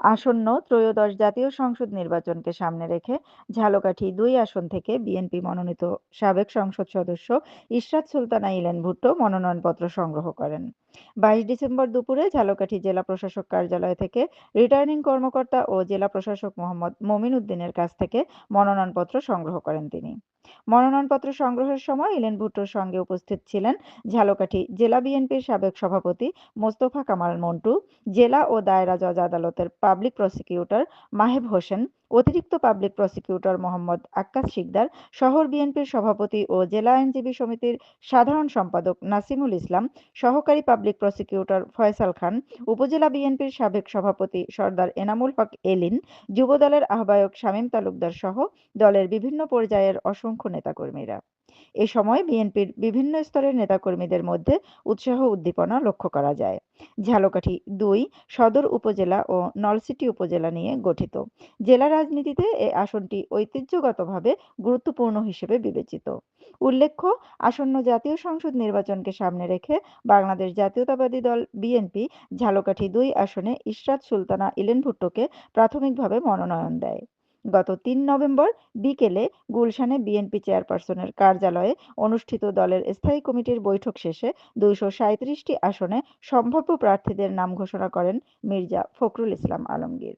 আসন্ন ত্রয়োদশ জাতীয় সংসদ নির্বাচনকে সামনে রেখে ঝালকাঠি ২ আসন থেকে বিএনপি মনোনীত সাবেক সংসদ সদস্য ইশরাত সুলতানা ইলেন ভুট্টো মনোনয়নপত্র সংগ্রহ করেন। ২২ ডিসেম্বর দুপুরে ঝালকাঠি জেলা প্রশাসক কার্যালয় থেকে রিটার্নিং কর্মকর্তা ও জেলা প্রশাসক মোহাম্মদ মমিন উদ্দিনের কাছ থেকে মনোনয়নপত্র সংগ্রহ করেন তিনি। মনোনয়নপত্র সংগ্রহের সময় ইলেন ভুট্টোর সঙ্গে উপস্থিত ছিলেন ঝালকাঠি জেলা বিএনপির সাবেক সভাপতি মোস্তফা কামাল মন্টু, জেলা ও দায়রা জজ আদালতের পাবলিক প্রসিকিউটর মাহেব হোসেন, অতিরিক্ত পাবলিক প্রসিকিউটর মোহাম্মদ আক্কাস শিকদার, শহর বিএনপির সভাপতি ও জেলা আইনজীবী সমিতির সাধারণ সম্পাদক নাসিমুল ইসলাম, সহকারী পাবলিক প্রসিকিউটর ফয়সাল খান, উপজেলা বিএনপির সাবেক সভাপতি সরদার এনামুল হক এলিন, যুবদলের আহ্বায়ক শামীম তালুকদার সহ দলের বিভিন্ন পর্যায়ের অসংখ্য নেতাকর্মীরা। এ সময় বিএনপির বিভিন্ন স্তরের নেতাকর্মীদের মধ্যে উৎসাহ উদ্দীপনা লক্ষ্য করা যায়। ঝালকাঠি ২ সদর উপজেলা ও নলছিটি উপজেলা নিয়ে গঠিত। জেলা রাজনীতিতে এ আসনটি ঐতিহ্যগতভাবে গুরুত্বপূর্ণ হিসেবে বিবেচিত। উল্লেখ্য, আসন্ন জাতীয় সংসদ নির্বাচনকে সামনে রেখে বাংলাদেশ জাতীয়তাবাদী দল বিএনপি ঝালকাঠি ২ আসনে ইশরাত সুলতানা ইলেন ভুট্টোকে প্রাথমিকভাবে মনোনয়ন দেয়। গত ৩ নভেম্বর বিকেলে গুলশানে বিএনপি চেয়ারপারসনের কার্যালয়ে অনুষ্ঠিত দলের স্থায়ী কমিটির বৈঠক শেষে ২৩৭টি আসনে সম্ভাব্য প্রার্থীদের নাম ঘোষণা করেন মির্জা ফখরুল ইসলাম আলমগীর।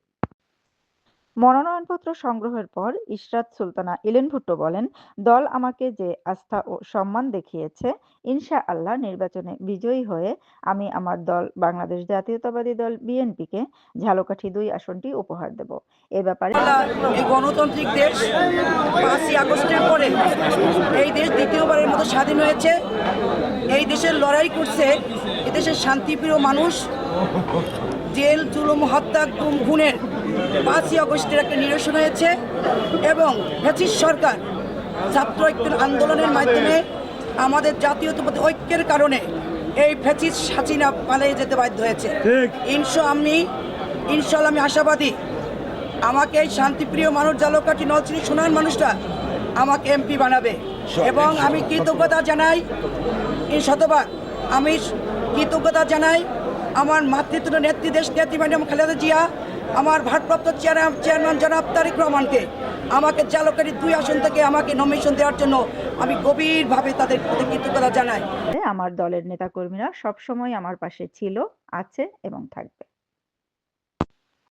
মনোনয়নপত্র সংগ্রহের পর ইশরাত সুলতানা ইলেন ভুট্টো বলেন, দল আমাকে যে আস্থা ও সম্মান দেখিয়েছে, ইনশাআল্লাহ নির্বাচনে বিজয়ী হয়ে আমি আমার দল বাংলাদেশ জাতীয়তাবাদী দল বিএনপিকে ঝালকাঠি ২ আসনটি উপহার দেব। এ ব্যাপারে এই গণতান্ত্রিক দেশ ৫ই আগস্টের পরে এই দেশ দ্বিতীয়বারের মতো স্বাধীন হয়েছে। এই দেশের লড়াই করছে এদেশের শান্তিপ্রিয় মানুষ। জেল জুলুম হত্যা খুনের ৫ই আগস্টের একটা নিরসন হয়েছে এবং ফ্যাসিস্ট সরকার ছাত্র আন্দোলনের মাধ্যমে আমাদের জাতীয়তাবাদী ঐক্যের কারণে এই ফ্যাসিস্ট হাসিনা পালিয়ে যেতে বাধ্য হয়েছে। ইনশাআল্লাহ আমি আশাবাদী আমাকে এই শান্তিপ্রিয় মানুষ ঝালকাঠি নলছিটি সোনার মানুষটা আমাকে এমপি বানাবে এবং আমি কৃতজ্ঞতা জানাই শতভাগ। আমি কৃতজ্ঞতা জানাই আমার মাতৃত্ব নেত্রী দেশ নেত্রী ম্যাডাম খালেদা জিয়া, আমার ভারপ্রাপ্ত চেয়ারম্যান জনাব তারেক রহমানকে আমাকে ঝালকাঠি ২ আসন থেকে আমাকে নমিনেশন দেওয়ার জন্য আমি গভীরভাবে তাদের প্রতি কৃতজ্ঞতা জানাই। আমার দলের নেতাকর্মীরা সবসময় আমার পাশে ছিল, আছে এবং থাকবে।